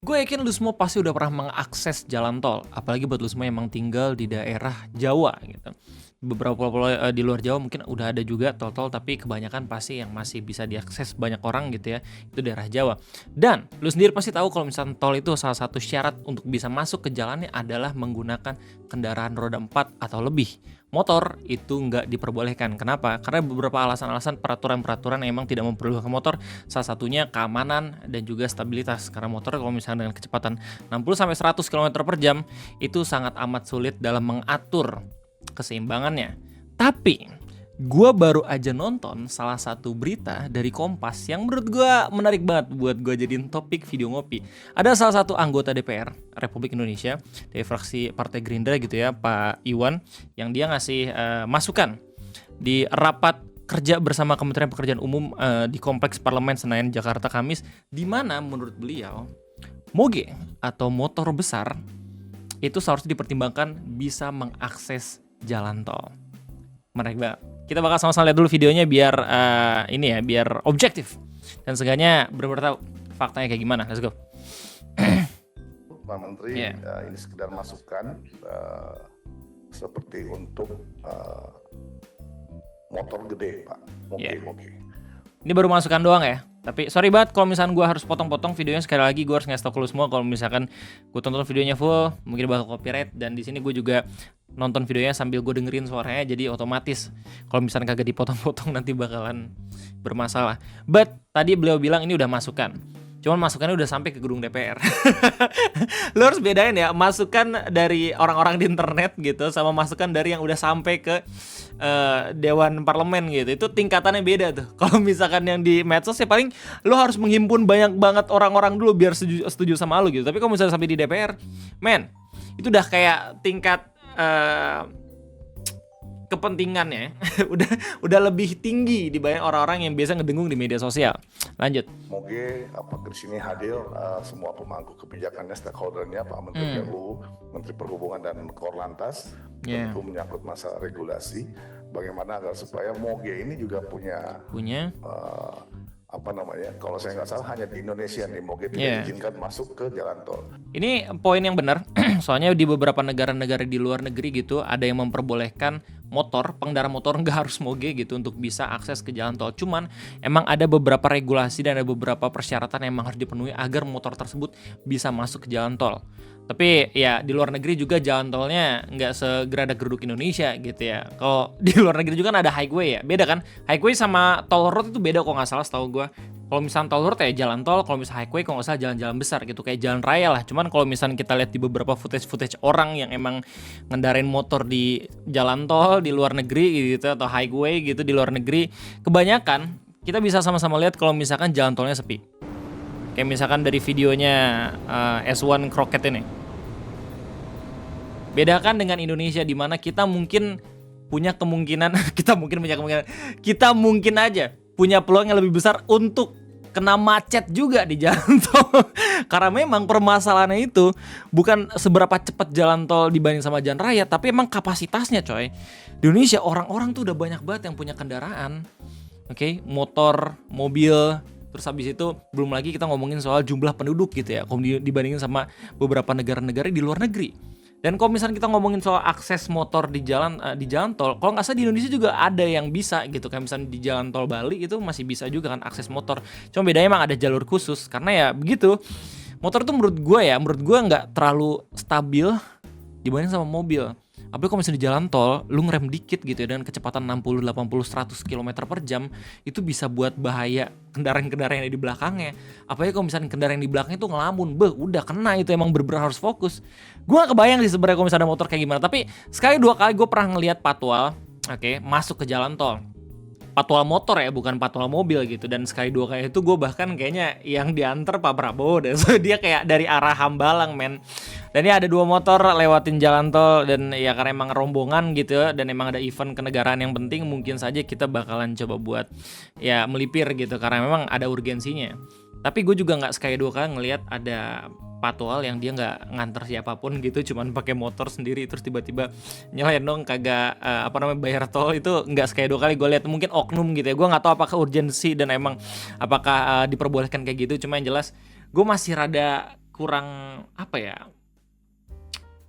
Gue yakin lu semua pasti udah pernah mengakses jalan tol, apalagi buat lu semua yang emang tinggal di daerah Jawa gitu. Beberapa pulau-pulau di luar Jawa mungkin udah ada juga tol-tol, tapi kebanyakan pasti yang masih bisa diakses banyak orang gitu ya, itu daerah Jawa. Dan lu sendiri pasti tahu kalau misalnya tol itu salah satu syarat untuk bisa masuk ke jalannya adalah menggunakan kendaraan roda 4 atau lebih. Motor itu nggak diperbolehkan. Kenapa? Karena beberapa alasan-alasan peraturan-peraturan yang emang tidak memperbolehkan motor. Salah satunya keamanan dan juga stabilitas. Karena motor kalau misalnya dengan kecepatan 60-100 km per jam itu sangat amat sulit dalam mengatur keseimbangannya. Tapi gua baru aja nonton salah satu berita dari Kompas yang menurut gua menarik banget buat gua jadiin topik video ngopi. Ada salah satu anggota DPR Republik Indonesia dari fraksi Partai Gerindra gitu ya, Pak Iwan, yang dia ngasih masukan di rapat kerja bersama Kementerian Pekerjaan Umum di Kompleks Parlemen Senayan Jakarta Kamis, di mana menurut beliau moge atau motor besar itu seharusnya dipertimbangkan bisa mengakses jalan tol. Menarik banget. Kita bakal sama-sama lihat dulu videonya biar biar objektif dan seenggaknya benar-benar tahu faktanya kayak gimana. Let's go. Pak Menteri, ini sekedar masukan seperti untuk motor gede, Pak. Moge. Ini baru masukan doang ya. Tapi sorry banget kalau misalkan gue harus potong-potong videonya. Sekali lagi gue harus ngasih tau ke lu semua kalau misalkan gue tonton videonya full mungkin bakal copyright, dan di sini gue juga nonton videonya sambil gue dengerin suaranya, jadi otomatis kalau misalkan kagak dipotong-potong nanti bakalan bermasalah. But tadi beliau bilang ini udah masukan. Cuman masukannya udah sampai ke gedung DPR. Lo harus bedain ya masukan dari orang-orang di internet gitu sama masukan dari yang udah sampai ke Dewan Parlemen gitu. Itu tingkatannya beda tuh. Kalau misalkan yang di medsos ya paling lo harus menghimpun banyak banget orang-orang dulu biar setuju sama lo gitu. Tapi kalau misalnya sampai di DPR, men, itu udah kayak tingkat kepentingannya udah lebih tinggi dibanding orang-orang yang biasa ngedengung di media sosial. Lanjut. Moge apakah di sini hadir semua pemangku kebijakannya, stakeholdernya, Pak Menteri PU, Menteri Perhubungan dan Korlantas, tentu menyangkut masalah regulasi. Bagaimana agar supaya Moge ini juga punya kalau saya nggak salah hanya di Indonesia nih Moge tidak diizinkan masuk ke jalan tol. Ini poin yang benar. Soalnya di beberapa negara-negara di luar negeri gitu ada yang memperbolehkan pengendara motor nggak harus moge gitu untuk bisa akses ke jalan tol. Cuman emang ada beberapa regulasi dan ada beberapa persyaratan yang emang harus dipenuhi agar motor tersebut bisa masuk ke jalan tol. Tapi ya di luar negeri juga jalan tolnya nggak segeradak geruduk Indonesia gitu ya. Kalau di luar negeri juga kan ada highway ya, beda kan? Highway sama toll road itu beda kok nggak salah setahu gue. Kalau misalnya toll road ya jalan tol, kalau misalnya highway kalau nggak salah jalan-jalan besar gitu kayak jalan raya lah. Cuman kalau misalnya kita lihat di beberapa footage orang yang emang ngendarain motor di jalan tol di luar negeri gitu atau highway gitu di luar negeri, kebanyakan kita bisa sama-sama lihat kalau misalkan jalan tolnya sepi. Kayak misalkan dari videonya S1 Crockett ini. Bedakan dengan Indonesia di mana kita mungkin punya kemungkinan kita mungkin aja punya peluang yang lebih besar untuk kena macet juga di jalan tol. Karena memang permasalahannya itu bukan seberapa cepat jalan tol dibanding sama jalan raya, tapi emang kapasitasnya coy. Di Indonesia orang-orang tuh udah banyak banget yang punya kendaraan. Oke, motor, mobil. Terus habis itu belum lagi kita ngomongin soal jumlah penduduk gitu ya, kalau dibandingin sama beberapa negara-negara di luar negeri. Dan kalau misalnya kita ngomongin soal akses motor di jalan tol, kalau nggak salah di Indonesia juga ada yang bisa gitu. Kayak misalnya di jalan tol Bali itu masih bisa juga kan akses motor. Cuma bedanya emang ada jalur khusus karena ya begitu. Motor tuh menurut gue nggak terlalu stabil dibanding sama mobil. Apalagi kalau misalnya di jalan tol, lu ngerem dikit gitu ya, dengan kecepatan 60, 80, 100 km per jam, itu bisa buat bahaya kendaraan-kendaraan yang ada di belakangnya. Apalagi kalau misalnya kendaraan yang di belakangnya itu ngelamun, udah kena itu, emang bener-bener harus fokus. Gue gak kebayang sih sebenarnya kalau misalnya ada motor kayak gimana, tapi sekali dua kali gue pernah ngeliat patwal, masuk ke jalan tol. Patwal motor ya, bukan patwal mobil gitu. Dan sekali dua kali itu gue bahkan kayaknya yang diantar Pak Prabowo deh. So, dia kayak dari arah Hambalang men. Dan ini ada 2 motor lewatin jalan tol. Dan ya karena emang rombongan gitu, dan emang ada event kenegaraan yang penting, mungkin saja kita bakalan coba buat ya melipir gitu, karena memang ada urgensinya. Tapi gue juga gak sekali dua kali ngelihat ada patwal yang dia nggak nganter siapapun gitu, cuman pakai motor sendiri terus tiba-tiba nyelendong kagak bayar tol. Itu nggak sekali dua kali gue lihat, mungkin oknum gitu ya. Gue nggak tahu apakah urgensi dan emang apakah diperbolehkan kayak gitu. Cuma yang jelas gue masih rada kurang apa ya,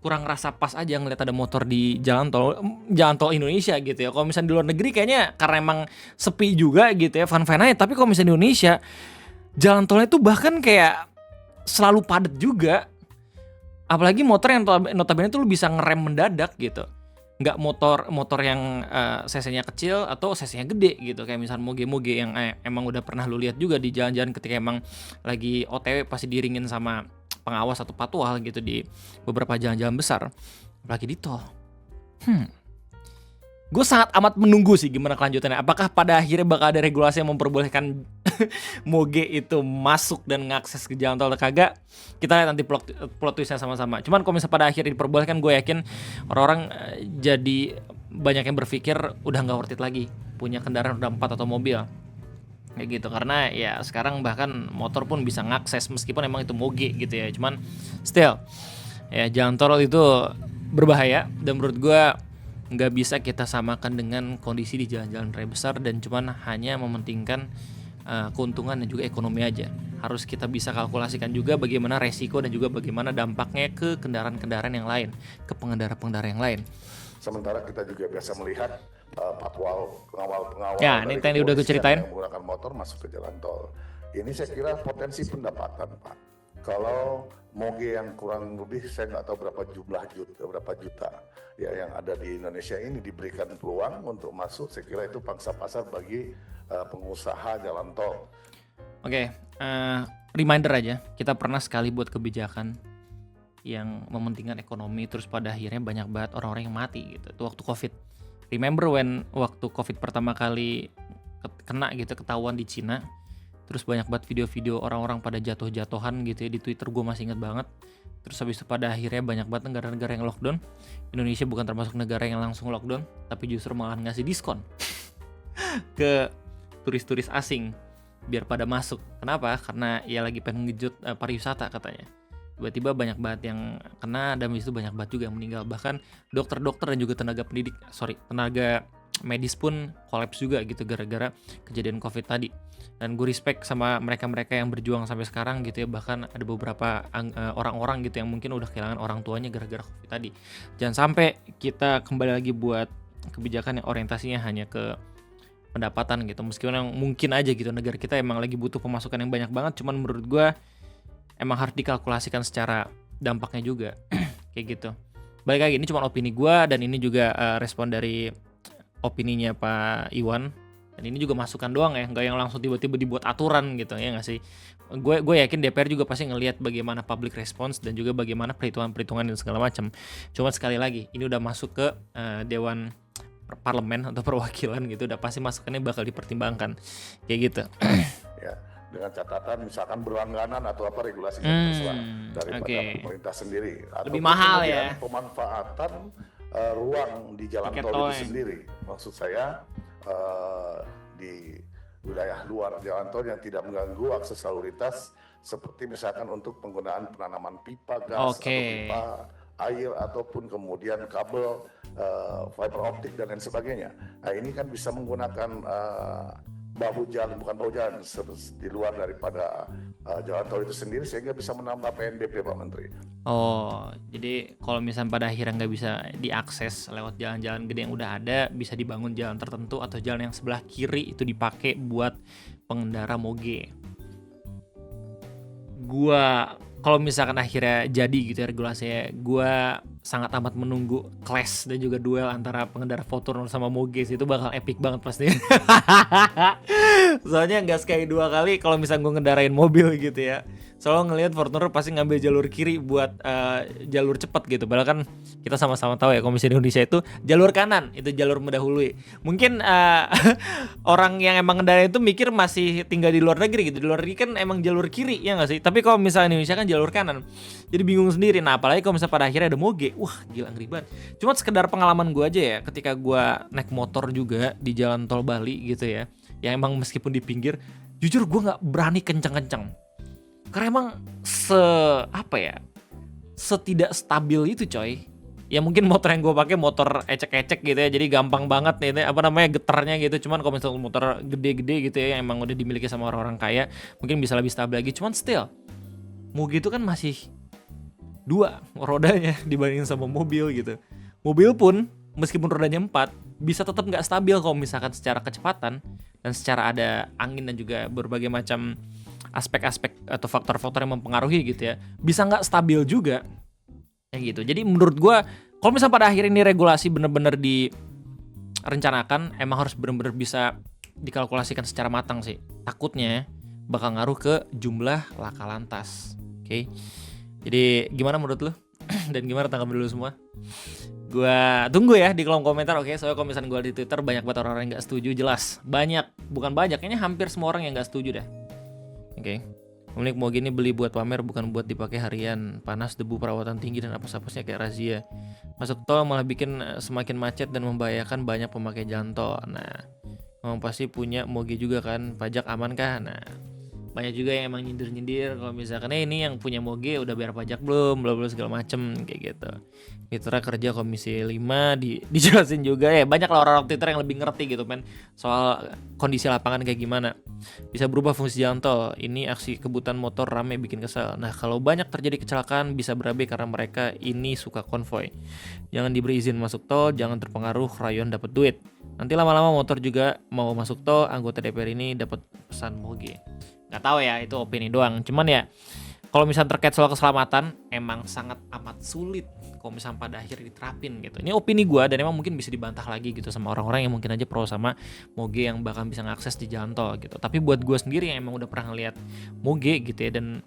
kurang rasa pas aja ngeliat ada motor di jalan tol Indonesia gitu ya. Kalau misalnya di luar negeri kayaknya karena emang sepi juga gitu ya, fun-fun aja. Tapi kalau misalnya di Indonesia, jalan tolnya tuh bahkan kayak selalu padat juga. Apalagi motor yang notabene tuh lu bisa ngerem mendadak gitu. Nggak motor yang cc-nya kecil atau cc-nya gede gitu. Kayak misalnya moge-moge yang emang udah pernah lu lihat juga di jalan-jalan ketika emang lagi OTW pasti diringin sama pengawas atau patwal gitu di beberapa jalan-jalan besar, apalagi di tol. Gue sangat amat menunggu sih gimana kelanjutannya. Apakah pada akhirnya bakal ada regulasi yang memperbolehkan moge itu masuk dan ngakses ke jalan tol atau kagak? Kita lihat nanti plot twistnya sama-sama. Cuman kalau misalnya pada akhirnya diperbolehkan, gue yakin orang-orang jadi banyak yang berpikir udah nggak worth it lagi punya kendaraan roda 4 atau mobil. Kayak gitu, karena ya sekarang bahkan motor pun bisa ngakses meskipun emang itu moge gitu ya. Cuman still ya jalan tol itu berbahaya dan menurut gue nggak bisa kita samakan dengan kondisi di jalan-jalan raya besar dan cuman hanya mementingkan keuntungan dan juga ekonomi aja. Harus kita bisa kalkulasikan juga bagaimana resiko dan juga bagaimana dampaknya ke kendaraan-kendaraan yang lain, ke pengendara-pengendara yang lain. Sementara kita juga biasa melihat pengawal ya, ini tadi udah gue ceritain yang menggunakan motor masuk ke jalan tol. Ini saya kira potensi pendapatan, Pak. Kalau moge yang kurang lebih saya nggak tahu berapa juta ya yang ada di Indonesia ini diberikan peluang untuk masuk, saya kira itu pangsa pasar bagi pengusaha jalan tol. Oke, reminder aja, kita pernah sekali buat kebijakan yang mementingkan ekonomi, terus pada akhirnya banyak banget orang-orang yang mati gitu. Itu waktu COVID. Remember waktu COVID pertama kali kena gitu, ketahuan di Cina, terus banyak banget video-video orang-orang pada jatuh-jatuhan gitu ya di Twitter, gue masih inget banget. Terus habis itu pada akhirnya banyak banget negara-negara yang lockdown. Indonesia bukan termasuk negara yang langsung lockdown, tapi justru malah ngasih diskon ke turis-turis asing biar pada masuk. Kenapa? Karena ya lagi pengen ngejut pariwisata katanya. Tiba-tiba banyak banget yang kena dan itu banyak banget juga yang meninggal. Bahkan dokter-dokter dan juga tenaga medis pun kolaps juga gitu gara-gara kejadian COVID tadi. Dan gue respect sama mereka-mereka yang berjuang sampai sekarang gitu ya. Bahkan ada beberapa orang-orang gitu yang mungkin udah kehilangan orang tuanya gara-gara COVID tadi. Jangan sampai kita kembali lagi buat kebijakan yang orientasinya hanya ke pendapatan gitu. Meskipun yang mungkin aja gitu negara kita emang lagi butuh pemasukan yang banyak banget, cuman menurut gue emang harus dikalkulasikan secara dampaknya juga. Kayak gitu. Balik lagi, ini cuma opini gue dan ini juga respon dari opininya Pak Iwan. Dan ini juga masukan doang ya, nggak yang langsung tiba-tiba dibuat aturan gitu ya nggak sih. Gue yakin DPR juga pasti ngelihat bagaimana public response dan juga bagaimana perhitungan-perhitungan dan segala macam. Cuma sekali lagi, ini udah masuk ke Dewan Parlemen atau perwakilan gitu, udah pasti masukannya bakal dipertimbangkan kayak gitu. Ya, dengan catatan misalkan berlangganan atau apa regulasi yang terserah daripada pemerintah sendiri. Atau lebih mahal ya. Pemanfaatan ruang di jalan tol itu sendiri. Maksud saya di wilayah luar jalan tol yang tidak mengganggu akses lalu lintas, seperti misalkan untuk penggunaan penanaman pipa gas atau pipa air ataupun kemudian kabel fiber optik dan lain sebagainya. Nah ini kan bisa menggunakan bahu jalan, bukan bahu jalan, di luar daripada jalan tol itu sendiri sehingga bisa menambah PNBP, Pak Menteri. Oh, jadi kalau misalnya pada akhirnya nggak bisa diakses lewat jalan-jalan gede yang udah ada, bisa dibangun jalan tertentu atau jalan yang sebelah kiri itu dipakai buat pengendara moge. Gua kalau misalkan akhirnya jadi gitu ya regulasinya, gue sangat amat menunggu clash dan juga duel antara pengendara Fortuner sama moge sih, itu bakal epic banget pasti. Soalnya nggak sekali dua kali kalau misalnya gue ngendarain mobil gitu ya, selalu ngelihat Fortuner pasti ngambil jalur kiri buat jalur cepat gitu. Padahal kan kita sama-sama tahu ya kalau misalnya di Indonesia itu jalur kanan itu jalur mendahului. Mungkin orang yang emang ngendarain itu mikir masih tinggal di luar negeri gitu. Di luar negeri kan emang jalur kiri ya nggak sih? Tapi kalau misalnya Indonesia kan jalur kanan, jadi bingung sendiri. Nah apalagi kalau misalnya pada akhirnya ada moge, wah gila ngeri banget. Cuma sekedar pengalaman gue aja ya, ketika gue naik motor juga di jalan tol Bali gitu ya, yang emang meskipun di pinggir, jujur gue nggak berani kenceng-kenceng. Karena emang setidak stabil itu coy. Ya mungkin motor yang gue pakai motor ecek-ecek gitu ya, jadi gampang banget nih getarnya gitu. Cuman kalau misalnya motor gede-gede gitu ya, yang emang udah dimiliki sama orang-orang kaya, mungkin bisa lebih stabil lagi. Cuman still Moge itu kan masih 2 rodanya dibandingin sama mobil gitu. Mobil pun meskipun rodanya 4 bisa tetap nggak stabil kalau misalkan secara kecepatan dan secara ada angin dan juga berbagai macam aspek-aspek atau faktor-faktor yang mempengaruhi gitu ya, bisa nggak stabil juga kayak gitu. Jadi menurut gue kalau misalnya pada akhir ini regulasi bener-bener direncanakan, emang harus bener-bener bisa dikalkulasikan secara matang sih. Takutnya bakal ngaruh ke jumlah laka lantas. Oke. Jadi gimana menurut lu? Dan gimana tanggapan dulu semua? Gua tunggu ya di kolom komentar, oke? Soalnya kalau misalnya gua di Twitter banyak banget orang-orang yang nggak setuju, jelas. Bukan banyak, kayaknya hampir semua orang yang nggak setuju dah. Oke. Pemilik Moge ini beli buat pamer, bukan buat dipakai harian. Panas, debu, perawatan tinggi dan apes-apesnya kayak razia. Masuk tol malah bikin semakin macet dan membahayakan banyak pemakai jalan tol. Nah, emang pasti punya Moge juga kan? Pajak aman kah? Nah, banyak juga yang emang nyindir-nyindir kalau misalkan ini yang punya Moge udah bayar pajak belum, bla bla segala macem kayak gitu. Mitra kerja Komisi 5 dijelasin juga ya. Banyak lah orang-orang Twitter yang lebih ngerti gitu men soal kondisi lapangan kayak gimana. Bisa berubah fungsi jalan tol. Ini aksi kebutuhan motor rame bikin kesel. Nah, kalau banyak terjadi kecelakaan bisa berabe karena mereka ini suka konvoy. Jangan diberi izin masuk tol, jangan terpengaruh rayon dapat duit. Nanti lama-lama motor juga mau masuk tol, anggota DPR ini dapat pesan Moge. Nggak tahu ya, itu opini doang. Cuman ya kalau misalnya terkait soal keselamatan emang sangat amat sulit kalau misalnya pada akhirnya diterapin gitu. Ini opini gue dan emang mungkin bisa dibantah lagi gitu sama orang-orang yang mungkin aja pro sama Moge yang bakal bisa ngakses di jalan tol gitu. Tapi buat gue sendiri yang emang udah pernah ngeliat Moge gitu ya, dan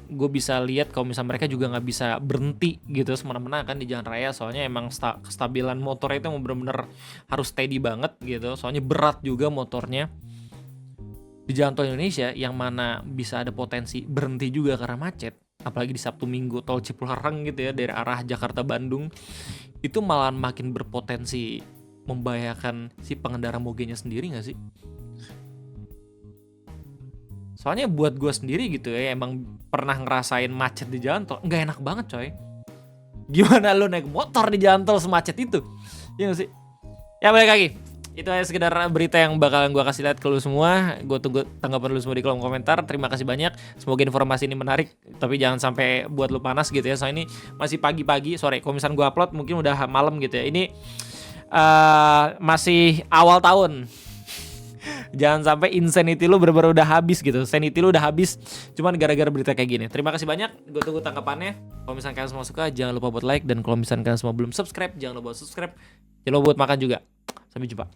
gue bisa lihat kalau misalnya mereka juga nggak bisa berhenti gitu semena-mena kan di jalan raya, soalnya emang kestabilan motor itu emang bener-bener harus steady banget gitu, soalnya berat juga motornya. Di jalan tol Indonesia yang mana bisa ada potensi berhenti juga karena macet, apalagi di Sabtu Minggu tol Cipularang gitu ya dari arah Jakarta Bandung, itu malah makin berpotensi membahayakan si pengendara Mogenya sendiri nggak sih? Soalnya buat gue sendiri gitu ya, emang pernah ngerasain macet di jalan tol, nggak enak banget coy. Gimana lo naik motor di jalan tol semacet itu? Iya nggak sih? Ya balik lagi. Itu aja sekedar berita yang bakalan gue kasih lihat ke lu semua. Gue tunggu tanggapan lu semua di kolom komentar. Terima kasih banyak. Semoga informasi ini menarik, tapi jangan sampai buat lu panas gitu ya. Soalnya ini masih pagi-pagi, sore. Kalau misalnya gue upload mungkin udah malam gitu ya. Ini masih awal tahun. Jangan sampai insanity lu bener-bener udah habis gitu. Sanity lu udah habis cuman gara-gara berita kayak gini. Terima kasih banyak. Gue tunggu tanggapannya. Kalau misalnya kalian semua suka, jangan lupa buat like. Dan kalau misalnya kalian semua belum subscribe, jangan lupa subscribe. Jangan lupa buat makan juga. Sampai jumpa.